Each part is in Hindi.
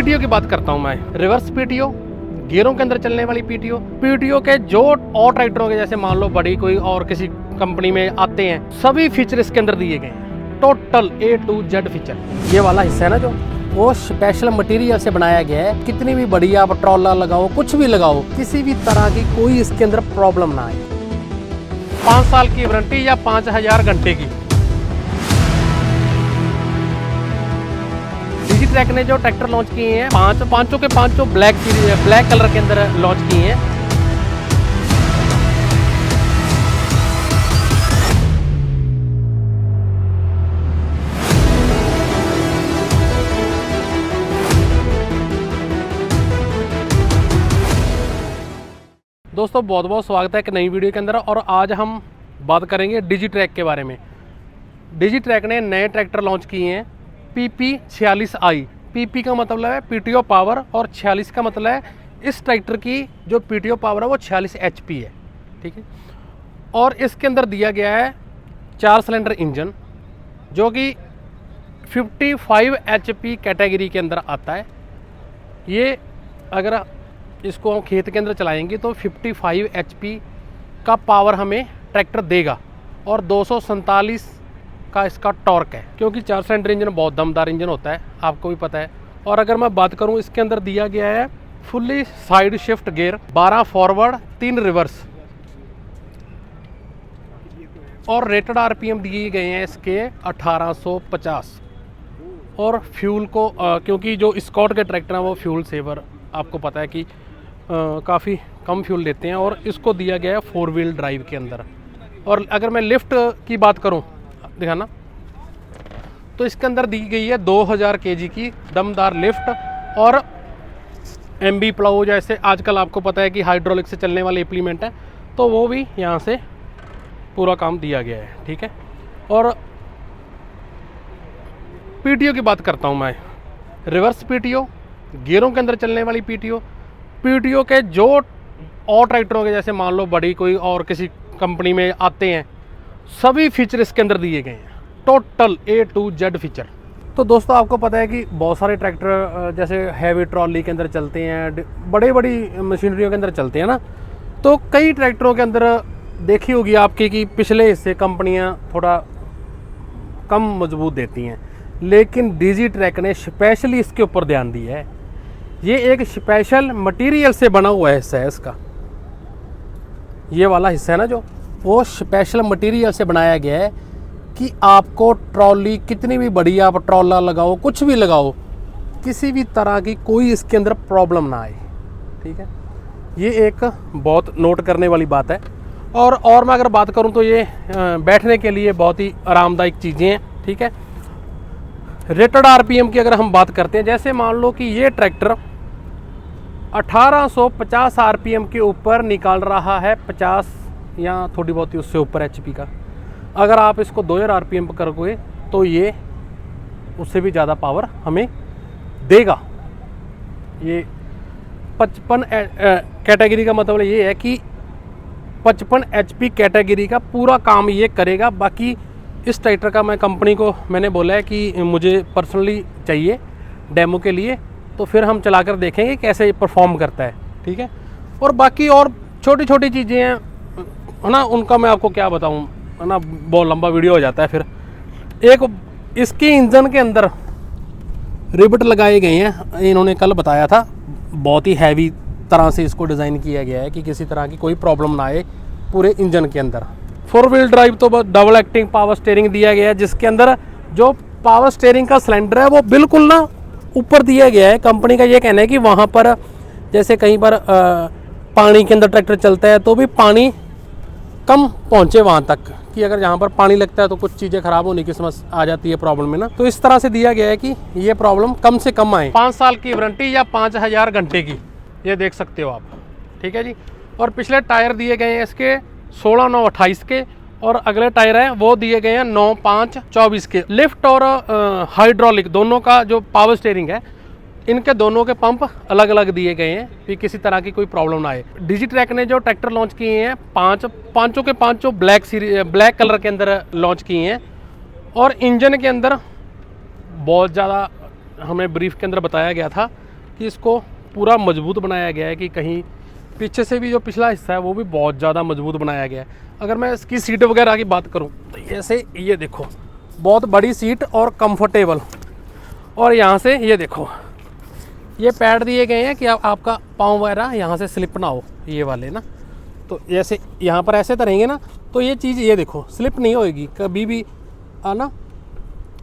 पीटीओ की बात करता हूँ मैं। रिवर्स पीटीओ, गियरों के अंदर चलने वाली पीटीओ, पीटीओ के जो और ट्रैक्टरों के जैसे मान लो बड़ी कोई और किसी कंपनी में आते हैं, सभी फीचर इसके अंदर दिए गए हैं। Total A to Z feature. ये वाला हिस्सा है ना जो, वो स्पेशल मटेरियल से बनाया गया है। कितनी भी बड़ी आप ट्रॉला लगाओ, कुछ भी लगाओ, किसी भी तरह की कोई इसके अंदर प्रॉब्लम ना आए। 5 साल की वारंटी या 5000 घंटे की। डिजिट्रैक ने जो ट्रैक्टर लॉन्च किए हैं, पांचों के पांचों ब्लैक कलर के अंदर लॉन्च किए हैं। दोस्तों बहुत बहुत स्वागत है एक नई वीडियो के अंदर। और आज हम बात करेंगे डिजिट्रैक के बारे में। डिजिट्रैक ने नए ट्रैक्टर लॉन्च किए हैं PP46i। PP का मतलब है पीटीओ पावर और 46 का मतलब है इस ट्रैक्टर की जो पीटीओ पावर है वो 46 HP है, ठीक है। और इसके अंदर दिया गया है 4 सिलेंडर इंजन जो कि 55 HP कैटेगरी के अंदर आता है। ये अगर इसको हम खेत के अंदर चलाएंगे तो 55 HP का पावर हमें ट्रैक्टर देगा और 247 का इसका टॉर्क है, क्योंकि 4 सिलेंडर इंजन बहुत दमदार इंजन होता है, आपको भी पता है। और अगर मैं बात करूं, इसके अंदर दिया गया है fully side shift gear, 12 forward 3 reverse, और रेटेड RPM दिए गए हैं इसके 1850। और फ्यूल को क्योंकि जो स्कॉट के ट्रैक्टर हैं वो फ्यूल सेवर, आपको पता है कि काफ़ी कम फ्यूल लेते हैं, और इसको दिया गया है 4 व्हील ड्राइव के अंदर। और अगर मैं लिफ्ट की बात करूं, दिखाना, तो इसके अंदर दी गई है 2000 kg की दमदार लिफ्ट। और MB प्लाउ जैसे आजकल आपको पता है कि हाइड्रोलिक से चलने वाले इम्प्लीमेंट है, तो वो भी यहाँ से पूरा काम दिया गया है, ठीक है। और पीटीओ की बात करता हूँ मैं। रिवर्स पीटीओ, गियरों के अंदर चलने वाली पीटीओ, पीटीओ के जो और ट्रैक्टरों के जैसे मान लो बड़ी कोई और किसी कंपनी में आते हैं, सभी फीचर इसके अंदर दिए गए हैं। Total A to Z feature. तो दोस्तों आपको पता है कि बहुत सारे ट्रैक्टर जैसे हैवी ट्रॉली के अंदर चलते हैं, बड़ी मशीनरियों के अंदर चलते हैं ना, तो कई ट्रैक्टरों के अंदर देखी होगी आपकी कि पिछले हिस्से कंपनियां थोड़ा कम मजबूत देती हैं, लेकिन डिजिट्रैक ने स्पेशली इसके ऊपर ध्यान दिया है। ये एक स्पेशल मटेरियल से बना हुआ हिस्सा है इसका। ये वाला हिस्सा है ना जो, वो स्पेशल मटेरियल से बनाया गया है कि आपको ट्रॉली कितनी भी बड़ी आप ट्रॉला लगाओ, कुछ भी लगाओ, किसी भी तरह की कोई इसके अंदर प्रॉब्लम ना आए, ठीक है। ये एक बहुत नोट करने वाली बात है। और मैं अगर बात करूं तो ये बैठने के लिए बहुत ही आरामदायक चीज़ें हैं, ठीक है। रेटेड RPM की अगर हम बात करते हैं, जैसे मान लो कि ये ट्रैक्टर 1850 RPM के ऊपर निकाल रहा है 50 या थोड़ी बहुत ही उससे ऊपर HP का। अगर आप इसको 2000 RPM पर करोगे तो ये उससे भी ज़्यादा पावर हमें देगा। ये 55 कैटेगरी का मतलब ये है कि 55 HP कैटेगरी का पूरा काम ये करेगा। बाकी इस ट्रैक्टर का मैं कंपनी को मैंने बोला है कि मुझे पर्सनली चाहिए डेमो के लिए, तो फिर हम चलाकर देखेंगे कैसे ये परफॉर्म करता है, ठीक है। और बाकी और छोटी छोटी चीज़ें हैं, है ना, उनका मैं आपको क्या बताऊं, है ना, बहुत लंबा वीडियो हो जाता है फिर। एक इसके इंजन के अंदर रिबट लगाए गए हैं, इन्होंने कल बताया था। बहुत ही हैवी तरह से इसको डिज़ाइन किया गया है कि किसी तरह की कोई प्रॉब्लम ना आए पूरे इंजन के अंदर। 4 व्हील ड्राइव तो डबल एक्टिंग पावर स्टीयरिंग दिया गया है, जिसके अंदर जो पावर स्टीयरिंग का सिलेंडर है वो बिल्कुल ना ऊपर दिया गया है। कंपनी का ये कहना है कि वहाँ पर जैसे कहीं पर पानी के अंदर ट्रैक्टर चलता है तो भी पानी कम पहुँचे वहाँ तक, कि अगर जहाँ पर पानी लगता है तो कुछ चीज़ें ख़राब होने की समस्या आ जाती है प्रॉब्लम में ना, तो इस तरह से दिया गया है कि ये प्रॉब्लम कम से कम आए। 5 साल की वारंटी या 5000 घंटे की, ये देख सकते हो आप, ठीक है जी। और पिछले टायर दिए गए हैं इसके 16 9 28 के, और अगले टायर हैं वो दिए गए हैं 9 5 24 के। लिफ्ट और हाइड्रोलिक दोनों का जो पावर स्टीयरिंग है, इनके दोनों के पंप अलग अलग दिए गए हैं कि किसी तरह की कोई प्रॉब्लम ना आए। डिजिट्रैक ने जो ट्रैक्टर लॉन्च किए हैं, पांचों के पांचों ब्लैक कलर के अंदर लॉन्च किए हैं। और इंजन के अंदर बहुत ज़्यादा हमें ब्रीफ के अंदर बताया गया था कि इसको पूरा मजबूत बनाया गया है, कि कहीं पीछे से भी जो पिछला हिस्सा है वो भी बहुत ज़्यादा मजबूत बनाया गया है। अगर मैं इसकी सीट वगैरह की बात करूं तो ऐसे ये देखो बहुत बड़ी सीट और कंफर्टेबल, और यहाँ से ये देखो ये पैड दिए गए हैं कि आपका पाँव वगैरह यहाँ से स्लिप ना हो, ये वाले ना। तो जैसे यहाँ पर ऐसे धरेंगे ना तो ये चीज़ ये देखो स्लिप नहीं होएगी कभी भी ना,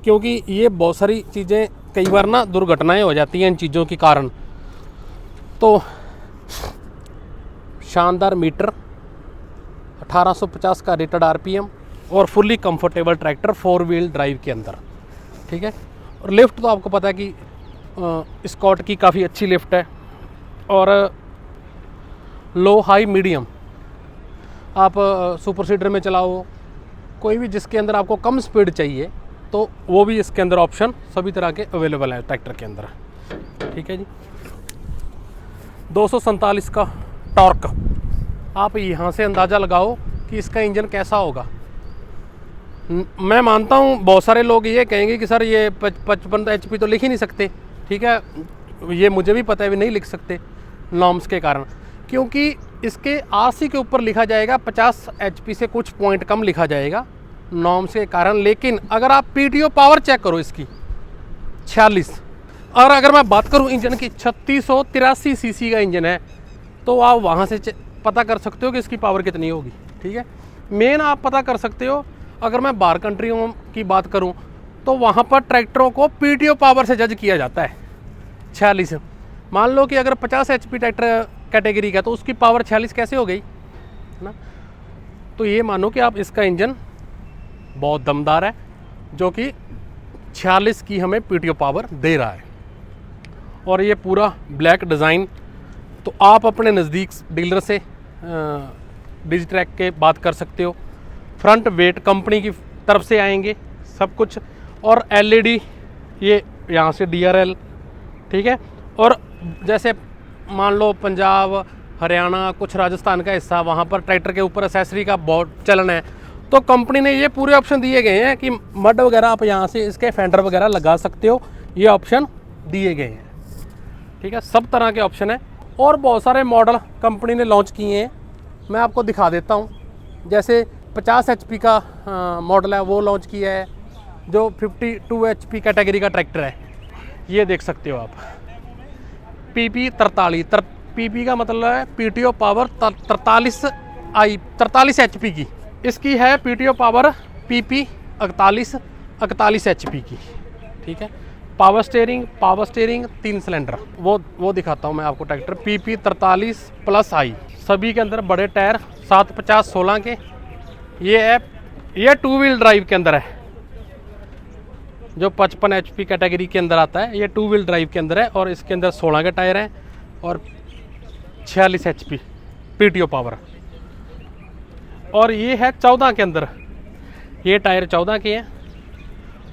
क्योंकि ये बहुत सारी चीज़ें कई बार ना दुर्घटनाएं हो जाती हैं इन चीज़ों के कारण। तो शानदार मीटर, 1850 का रेटेड आरपीएम और fully comfortable tractor 4 wheel drive के अंदर, ठीक है। और लिफ्ट तो आपको पता है कि स्कॉट की काफ़ी अच्छी लिफ्ट है, और लो हाई मीडियम आप सुपर सीडर में चलाओ, कोई भी जिसके अंदर आपको कम स्पीड चाहिए तो वो भी इसके अंदर ऑप्शन सभी तरह के अवेलेबल है ट्रैक्टर के अंदर, ठीक है जी। 247 का टॉर्क, आप यहाँ से अंदाज़ा लगाओ कि इसका इंजन कैसा होगा। मैं मानता हूँ बहुत सारे लोग ये कहेंगे कि सर ये 55 HP तो लिख ही नहीं सकते, ठीक है, ये मुझे भी पता है भी नहीं लिख सकते नॉर्म्स के कारण, क्योंकि इसके RC के ऊपर लिखा जाएगा 50 HP से कुछ पॉइंट कम लिखा जाएगा नॉर्म्स के कारण। लेकिन अगर आप PTO पावर चेक करो इसकी 46, और अगर मैं बात करूं इंजन की 3683 सीसी का इंजन है, तो आप वहां से पता कर सकते हो कि इसकी पावर कितनी होगी, ठीक है। मेन आप पता कर सकते हो, अगर मैं बाहर कंट्रियों की बात करूं तो वहां पर ट्रैक्टरों को PTO पावर से जज किया जाता है 46। मान लो कि अगर 50 HP ट्रैक्टर कैटेगरी का तो उसकी पावर 46 कैसे हो गई ना। तो ये मानो कि आप इसका इंजन बहुत दमदार है जो कि 46 की हमें PTO पावर दे रहा है। और ये पूरा ब्लैक डिज़ाइन, तो आप अपने नज़दीक डीलर से डिजिट्रैक के बात कर सकते हो। फ्रंट वेट कंपनी की तरफ से आएंगे सब कुछ, और LED ये यहाँ से DRL, ठीक है। और जैसे मान लो पंजाब, हरियाणा, कुछ राजस्थान का हिस्सा, वहाँ पर ट्रैक्टर के ऊपर एक्सेसरी का बहुत चलन है, तो कंपनी ने ये पूरे ऑप्शन दिए गए हैं कि मड वगैरह आप यहाँ से इसके फेंडर वगैरह लगा सकते हो, ये ऑप्शन दिए गए हैं, ठीक है। सब तरह के ऑप्शन है, और बहुत सारे मॉडल कंपनी ने लॉन्च किए हैं, मैं आपको दिखा देता हूँ। जैसे 50 HP का मॉडल है वो लॉन्च किया है, जो 52 HP कैटेगरी का ट्रैक्टर है, ये देख सकते हो आप। PP 43, PP का मतलब है PTO पावर 43 HP की, इसकी है PTO पावर PP 41 HP की, ठीक है। पावर स्टेयरिंग 3 सिलेंडर, वो दिखाता हूँ मैं आपको ट्रैक्टर PP 43+i, सभी के अंदर बड़े टायर 750/16 के। ये है, ये 2 व्हील ड्राइव के अंदर है, जो 55 HP कैटेगरी के अंदर आता है, ये 2 व्हील ड्राइव के अंदर है, और इसके अंदर 16 के टायर हैं और 46 HP PTO पावर। और ये है 14 के अंदर, ये टायर 14 के हैं,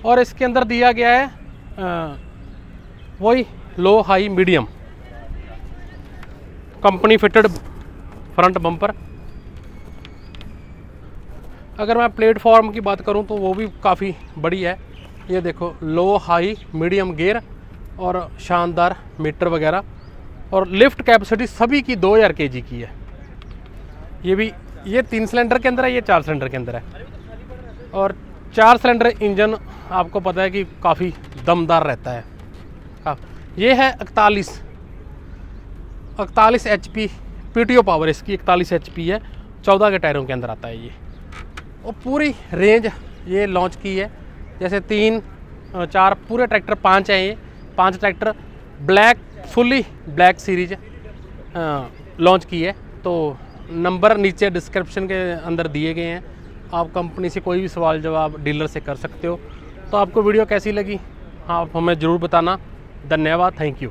और इसके अंदर दिया गया है वही low high medium company fitted front bumper. अगर मैं प्लेटफॉर्म की बात करूं तो वो भी काफ़ी बड़ी है, ये देखो लो हाई मीडियम गियर और शानदार मीटर वगैरह, और लिफ्ट कैपेसिटी सभी की 2000 kg की है। ये भी, ये 3 सिलेंडर के अंदर है, ये 4 सिलेंडर के अंदर है, और 4 सिलेंडर इंजन आपको पता है कि काफ़ी दमदार रहता है। ये है 41 HP PTO पावर, इसकी 41 HP है, 14 के टायरों के अंदर आता है ये। और पूरी रेंज ये लॉन्च की है, जैसे 3, 4 पूरे ट्रैक्टर 5 हैं, ये 5 tractor black, fully black series launch की है। तो नंबर नीचे डिस्क्रिप्शन के अंदर दिए गए हैं, आप कंपनी से कोई भी सवाल जवाब डीलर से कर सकते हो। तो आपको वीडियो कैसी लगी आप हमें ज़रूर बताना। धन्यवाद, थैंक यू।